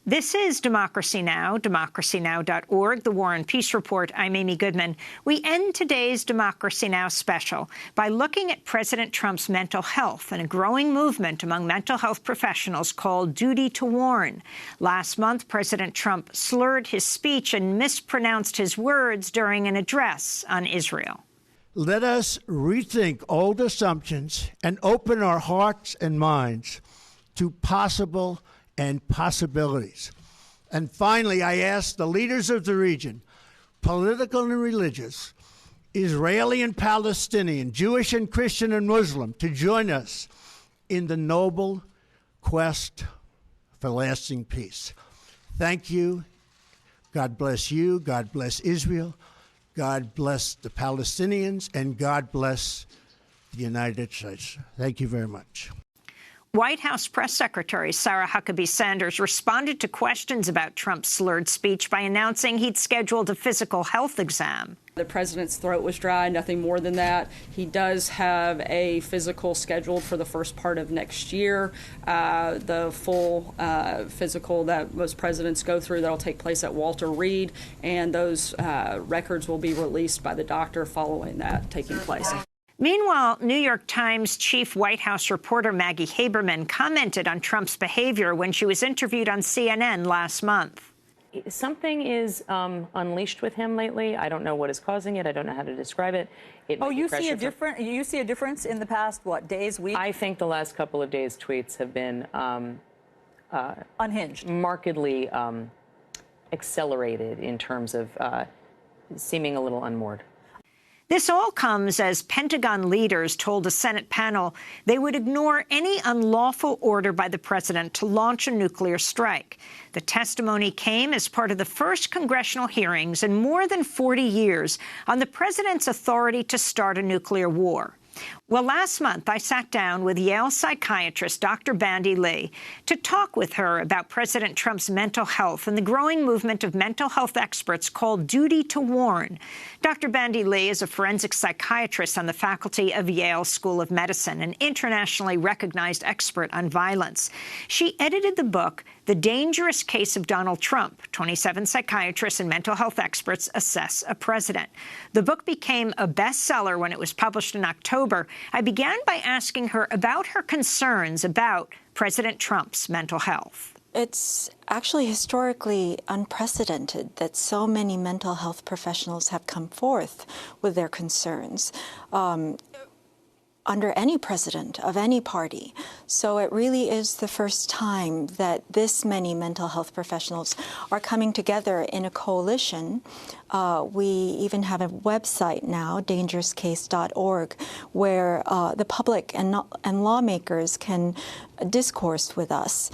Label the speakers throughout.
Speaker 1: This is Democracy Now!, democracynow.org, The War and Peace Report. I'm Amy Goodman. We end today's Democracy Now! Special by looking at President Trump's mental health and a growing movement among mental health professionals called Duty to Warn. Last month, President Trump slurred his speech and mispronounced his words during an address on Israel.
Speaker 2: Let us rethink old assumptions and open our hearts and minds to possible and possibilities. And finally, I ask the leaders of the region, political and religious, Israeli and Palestinian, Jewish and Christian and Muslim, to join us in the noble quest for lasting peace. Thank you. God bless you. God bless Israel. God bless the Palestinians. And God bless the United States. Thank you very much.
Speaker 1: White House Press Secretary Sarah Huckabee Sanders responded to questions about Trump's slurred speech by announcing he'd scheduled a physical health exam.
Speaker 3: The president's throat was dry, nothing more than that. He does have a physical scheduled for the first part of next year. The full physical that most presidents go through, that'll take place at Walter Reed, and those records will be released by the doctor following that taking place.
Speaker 1: Meanwhile, New York Times chief White House reporter Maggie Haberman commented on Trump's behavior when she was interviewed on CNN last month.
Speaker 4: Something is unleashed with him lately. I don't know what is causing it. I don't know how to describ it.
Speaker 5: You see a difference in the past, days, weeks?
Speaker 4: I think the last couple of days' tweets have been
Speaker 5: unhinged,
Speaker 4: markedly accelerated in terms of seeming a little unmoored.
Speaker 1: This all comes as Pentagon leaders told a Senate panel they would ignore any unlawful order by the president to launch a nuclear strike. The testimony came as part of the first congressional hearings in more than 40 years on the president's authority to start a nuclear war. Well, last month, I sat down with Yale psychiatrist Dr. Bandy Lee to talk with her about President Trump's mental health and the growing movement of mental health experts called Duty to Warn. Dr. Bandy Lee is a forensic psychiatrist on the faculty of Yale School of Medicine, an internationally recognized expert on violence. She edited the book, The Dangerous Case of Donald Trump, 27 psychiatrists and mental health experts assess a president. The book became a bestseller when it was published in October. I began by asking her about her concerns about President Trump's mental health.
Speaker 6: It's actually historically unprecedented that so many mental health professionals have come forth with their concerns under any president of any party. So it really is the first time that this many mental health professionals are coming together in a coalition. We even have a website now, dangerouscase.org, where the public and lawmakers can discourse with us.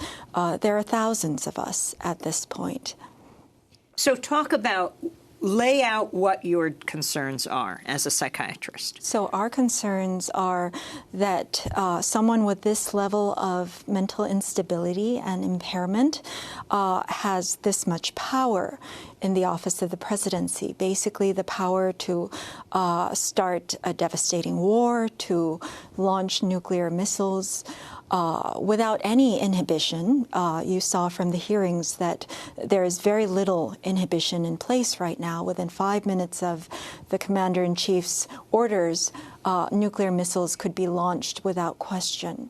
Speaker 6: There are thousands of us at this point.
Speaker 1: So lay out what your concerns are as a psychiatrist.
Speaker 6: So our concerns are that someone with this level of mental instability and impairment has this much power in the office of the presidency, basically the power to start a devastating war, to launch nuclear missiles, without any inhibition. You saw from the hearings that there is very little inhibition in place right now. Within 5 minutes of the commander-in-chief's orders, nuclear missiles could be launched without question.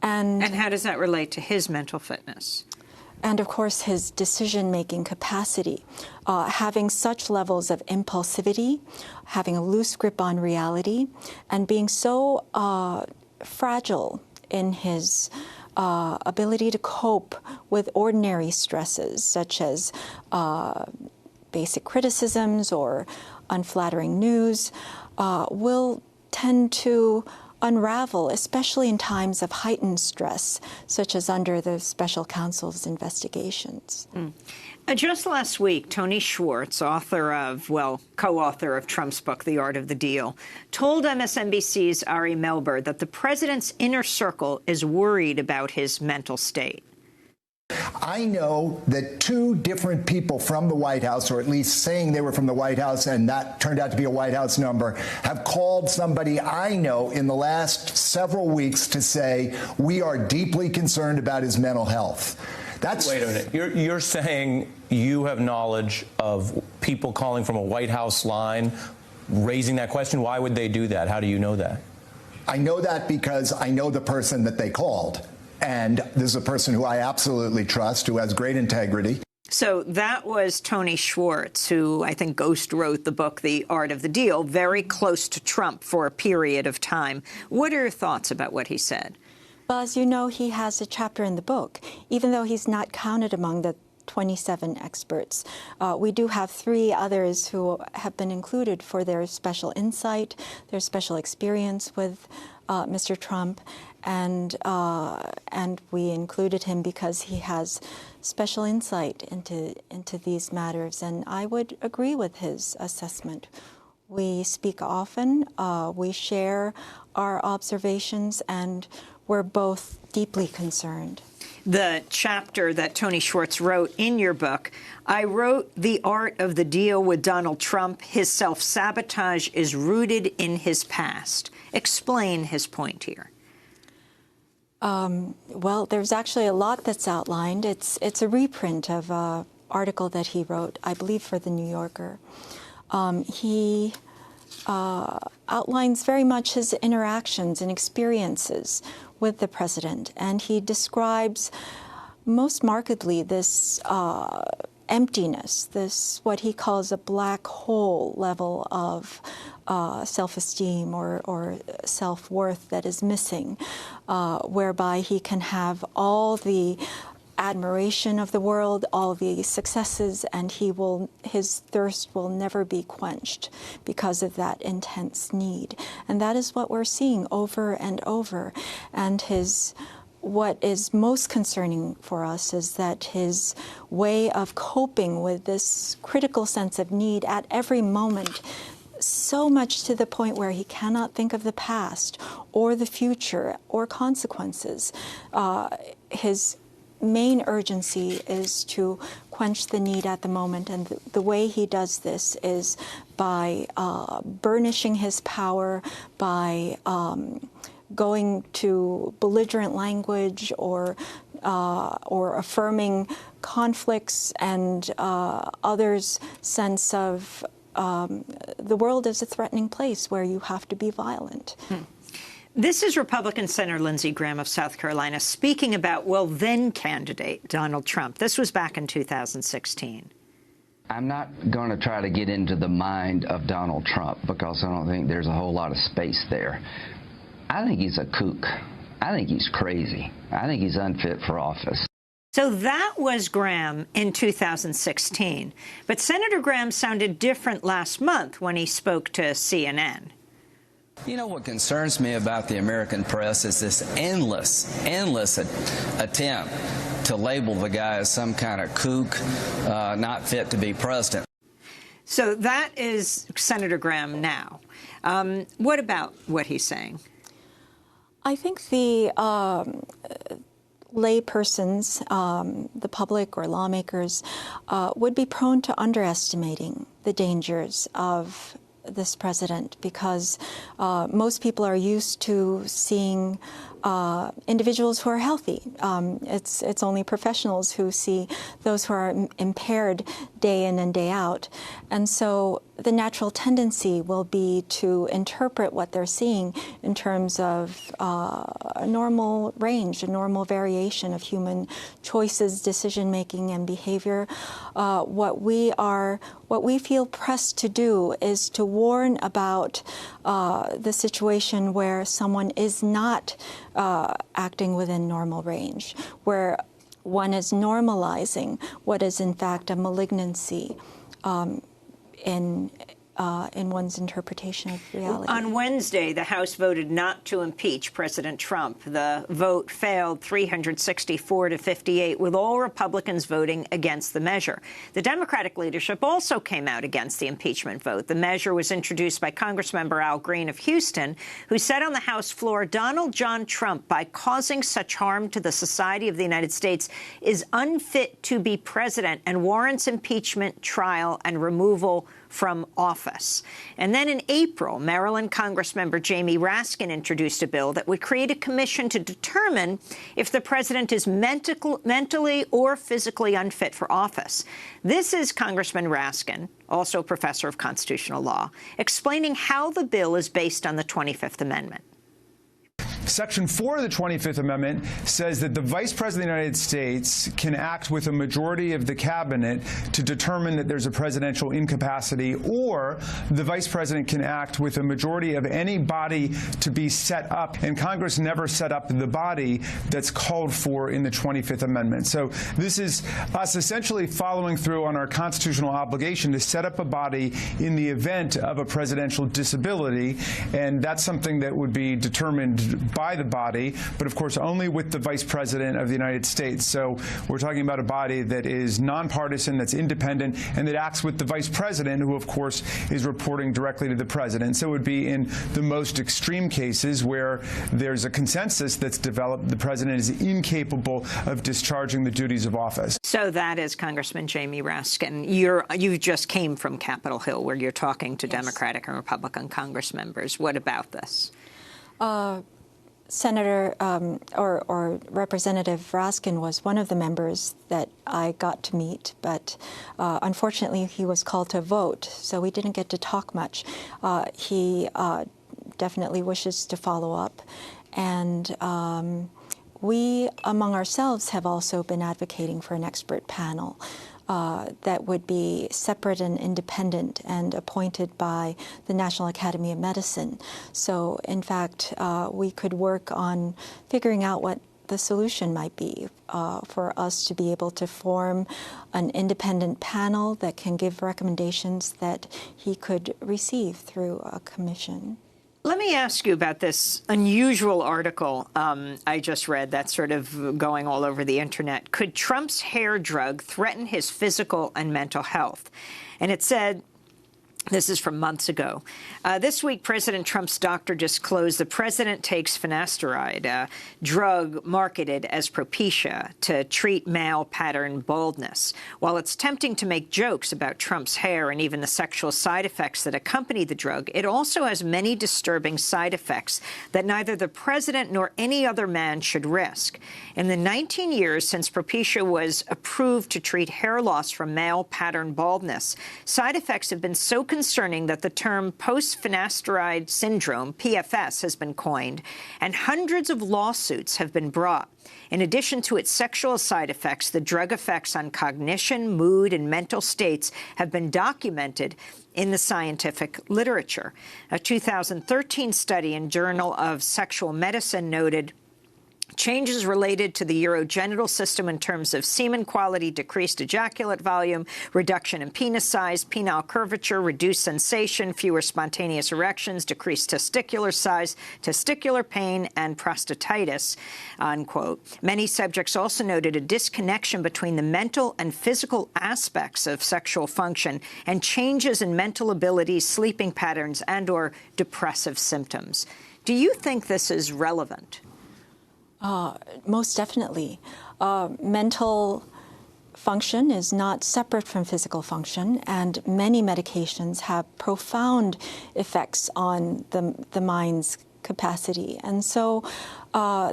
Speaker 1: And how does that relate to his mental fitness?
Speaker 6: And, of course, his decision-making capacity. Having such levels of impulsivity, having a loose grip on reality, and being so fragile in his ability to cope with ordinary stresses, such as basic criticisms or unflattering news, will tend to unravel, especially in times of heightened stress, such as under the special counsel's investigations.
Speaker 1: Just last week, Tony Schwartz, co-author of Trump's book, The Art of the Deal, told MSNBC's Ari Melber that the president's inner circle is worried about his mental state.
Speaker 7: I know that two different people from the White House, or at least saying they were from the White House, and that turned out to be a White House number, have called somebody I know in the last several weeks to say, we are deeply concerned about his mental health.
Speaker 8: Wait a minute. You're saying you have knowledge of people calling from a White House line raising that question? Why would they do that? How do you know that?
Speaker 7: I know that because I know the person that they called. And this is a person who I absolutely trust, who has great integrity.
Speaker 1: So that was Tony Schwartz, who I think ghost wrote the book, The Art of the Deal, very close to Trump for a period of time. What are your thoughts about what he said?
Speaker 6: Well, as you know, he has a chapter in the book, even though he's not counted among the 27 experts. We do have 3 others who have been included for their special insight, their special experience with Mr. Trump, and we included him because he has special insight into these matters. And I would agree with his assessment. We speak often, we share our observations, and we're both deeply concerned.
Speaker 1: The chapter that Tony Schwartz wrote in your book, I wrote The Art of the Deal with Donald Trump. His self-sabotage is rooted in his past. Explain his point here.
Speaker 6: Well, there's actually a lot that's outlined. It's a reprint of an article that he wrote, I believe, for The New Yorker. He outlines very much his interactions and experiences with the president, and he describes most markedly this emptiness, this what he calls a black hole level of self-esteem or self-worth that is missing, whereby he can have all the admiration of the world, all the successes, and his thirst will never be quenched because of that intense need. And that is what we're seeing over and over. And what is most concerning for us is that his way of coping with this critical sense of need at every moment, so much to the point where he cannot think of the past or the future or consequences. His main urgency is to quench the need at the moment, and the way he does this is by burnishing his power, by going to belligerent language or affirming conflicts and others' sense of the world as a threatening place where you have to be violent.
Speaker 1: This is Republican Senator Lindsey Graham of South Carolina speaking about, well, then candidate Donald Trump. This was back in 2016.
Speaker 9: I'm not going to try to get into the mind of Donald Trump because I don't think there's a whole lot of space there. I think he's a kook. I think he's crazy. I think he's unfit for office.
Speaker 1: So that was Graham in 2016. But Senator Graham sounded different last month when he spoke to CNN.
Speaker 10: You know, what concerns me about the American press is this endless attempt to label the guy as some kind of kook, not fit to be president.
Speaker 1: So that is Senator Graham now. What about what he's saying?
Speaker 6: I think the laypersons, the public or lawmakers, would be prone to underestimating the dangers of this president because most people are used to seeing individuals who are healthy. It's only professionals who see those who are impaired day in and day out. And so the natural tendency will be to interpret what they're seeing in terms of a normal range, a normal variation of human choices, decision-making, and behavior. What we feel pressed to do is to warn about the situation where someone is not acting within normal range, where one is normalizing what is in fact a malignancy in one's interpretation of reality.
Speaker 1: On Wednesday, the House voted not to impeach President Trump. The vote failed 364 to 58, with all Republicans voting against the measure. The Democratic leadership also came out against the impeachment vote. The measure was introduced by Congressmember Al Green of Houston, who said on the House floor, Donald John Trump, by causing such harm to the society of the United States, is unfit to be president and warrants impeachment, trial, and removal from office. office. And then in April, Maryland Congressmember Jamie Raskin introduced a bill that would create a commission to determine if the president is mentally or physically unfit for office. This is Congressman Raskin, also a professor of constitutional law, explaining how the bill is based on the 25th Amendment.
Speaker 11: Section 4 of the 25th Amendment says that the Vice President of the United States can act with a majority of the cabinet to determine that there's a presidential incapacity, or the Vice President can act with a majority of any body to be set up. And Congress never set up the body that's called for in the 25th Amendment. So this is us essentially following through on our constitutional obligation to set up a body in the event of a presidential disability. And that's something that would be determined by the body, but of course only with the Vice President of the United States. So we're talking about a body that is nonpartisan, that's independent, and that acts with the Vice President, who of course is reporting directly to the President. So it would be in the most extreme cases where there's a consensus that's developed, the President is incapable of discharging the duties of office. So
Speaker 1: that is Congressman Jamie Raskin. You just came from Capitol Hill, where you're talking to Democratic and Republican Congress members. What about this?
Speaker 6: Senator or Representative Raskin was one of the members that I got to meet, but unfortunately he was called to vote, so we didn't get to talk much. He definitely wishes to follow up, and we among ourselves have also been advocating for an expert panel that would be separate and independent and appointed by the National Academy of Medicine. So, in fact, we could work on figuring out what the solution might be for us to be able to form an independent panel that can give recommendations that he could receive through a commission.
Speaker 1: Let me ask you about this unusual article I just read that's sort of going all over the internet. Could Trump's hair drug threaten his physical and mental health? And it said, this is from months ago. This week, President Trump's doctor disclosed the president takes finasteride, a drug marketed as Propecia, to treat male pattern baldness. While it's tempting to make jokes about Trump's hair and even the sexual side effects that accompany the drug, it also has many disturbing side effects that neither the president nor any other man should risk. In the 19 years since Propecia was approved to treat hair loss from male pattern baldness, side effects have been so concerning that the term post-finasteride syndrome, PFS, has been coined, and hundreds of lawsuits have been brought. In addition to its sexual side effects, the drug effects on cognition, mood, and mental states have been documented in the scientific literature. A 2013 study in Journal of Sexual Medicine noted changes related to the urogenital system in terms of semen quality, decreased ejaculate volume, reduction in penis size, penile curvature, reduced sensation, fewer spontaneous erections, decreased testicular size, testicular pain, and prostatitis, unquote. Many subjects also noted a disconnection between the mental and physical aspects of sexual function and changes in mental abilities, sleeping patterns, and/or depressive symptoms. Do you think this is relevant?
Speaker 6: Most definitely. Mental function is not separate from physical function, and many medications have profound effects on the mind's capacity. And so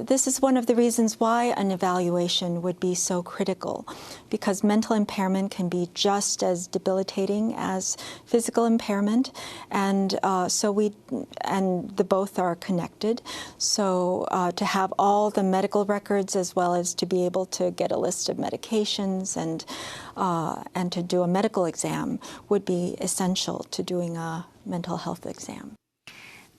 Speaker 6: this is one of the reasons why an evaluation would be so critical, because mental impairment can be just as debilitating as physical impairment, and the both are connected. So to have all the medical records, as well as to be able to get a list of medications and to do a medical exam, would be essential to doing a mental health exam.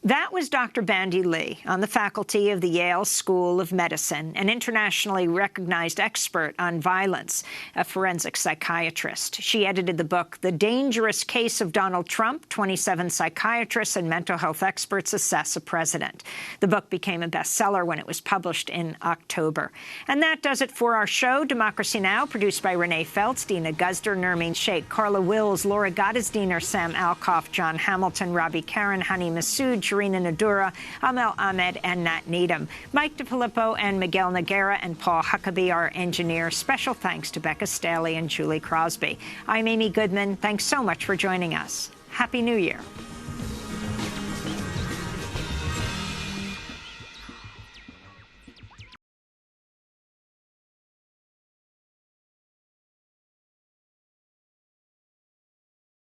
Speaker 1: That was Dr. Bandy Lee on the faculty of the Yale School of Medicine, an internationally recognized expert on violence, a forensic psychiatrist. She edited the book, The Dangerous Case of Donald Trump, 27 Psychiatrists and Mental Health Experts Assess a President. The book became a bestseller when it was published in October. And that does it for our show, Democracy Now!, produced by Renee Feltz, Dina Guzder, Nermeen Sheikh, Carla Wills, Laura Gottesdiener, Sam Alcoff, John Hamilton, Robbie Karen, Hani Massoud, Sharina Nadura, Amel Ahmed, and Nat Needham. Mike DiFilippo and Miguel Noguera and Paul Huckabee are engineers. Special thanks to Becca Staley and Julie Crosby. I'm Amy Goodman. Thanks so much for joining us. Happy New Year.